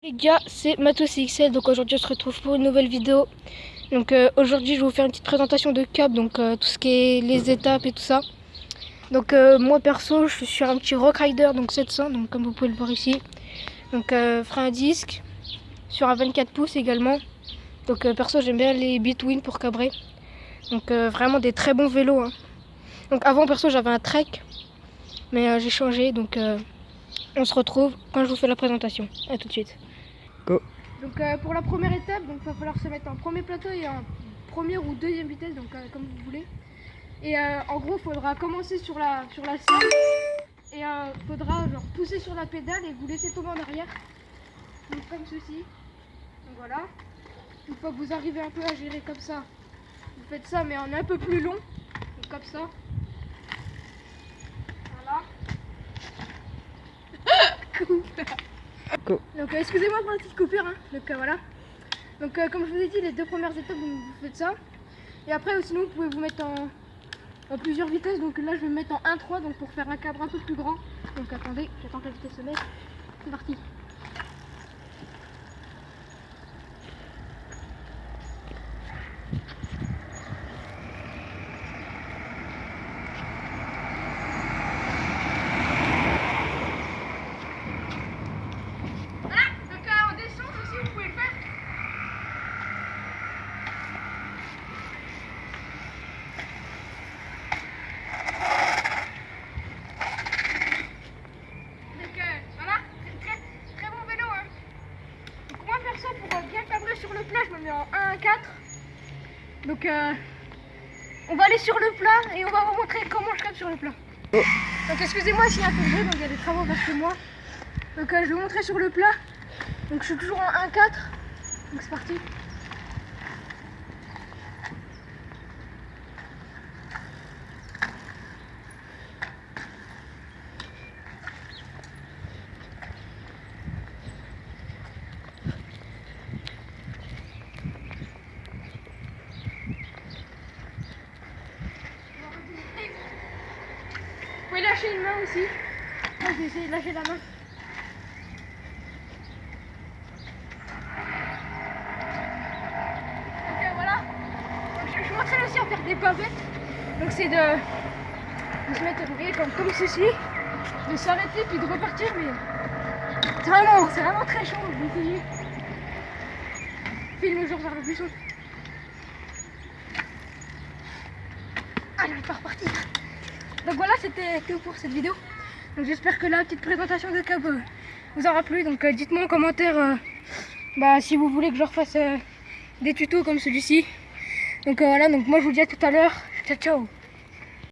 Les gars, c'est Matos XL, donc aujourd'hui on se retrouve pour une nouvelle vidéo. Donc aujourd'hui je vais vous faire une petite présentation de Cub, donc tout ce qui est les étapes et tout ça. Donc moi perso je suis un petit Rock Rider, donc 700, donc comme vous pouvez le voir ici. Donc frein à disque, sur un 24 pouces également. Donc perso j'aime bien les Bitwin pour cabrer. Donc vraiment des très bons vélos, hein. Donc avant perso j'avais un Trek, mais j'ai changé, donc on se retrouve quand je vous fais la présentation. A tout de suite. Go. Donc pour la première étape, il va falloir se mettre en premier plateau et en première ou deuxième vitesse, donc comme vous voulez. Et en gros, il faudra commencer sur la selle et il faudra genre pousser sur la pédale et vous laisser tomber en arrière, donc comme ceci. Donc voilà. Une fois que vous arrivez un peu à gérer comme ça, vous faites ça mais en un peu plus long, donc comme ça. Voilà. Donc excusez-moi pour la petite coupure, hein. Donc voilà. Donc comme je vous ai dit, les deux premières étapes vous faites ça. Et après sinon vous pouvez vous mettre en plusieurs vitesses. Donc là je vais me mettre en 1-3 donc pour faire un cadre un peu plus grand. Donc attendez, j'attends que la vitesse se mette. C'est parti. Pour bien cabrer sur le plat, je me mets en 1-4. Donc on va aller sur le plat et on va vous montrer comment je cabre sur le plat. Donc excusez-moi s'il y a un peu de bruit, donc il y a des travaux parce que moi. Donc je vais vous montrer sur le plat. Donc je suis toujours en 1-4. Donc c'est parti. Vous pouvez lâcher une main aussi. Moi je vais essayer de lâcher la main. Ok voilà. Je m'entraîne aussi à faire des pavettes. Donc c'est de se mettre comme ceci, de s'arrêter puis de repartir, mais c'est vraiment très chaud. Je vais essayer. Filme genre vers le buisson. Allez, on va repartir. Donc voilà, c'était tout pour cette vidéo. Donc j'espère que la petite présentation de Cub vous aura plu. Donc dites-moi en commentaire si vous voulez que je refasse des tutos comme celui-ci. Donc voilà, donc moi je vous dis à tout à l'heure. Ciao ciao.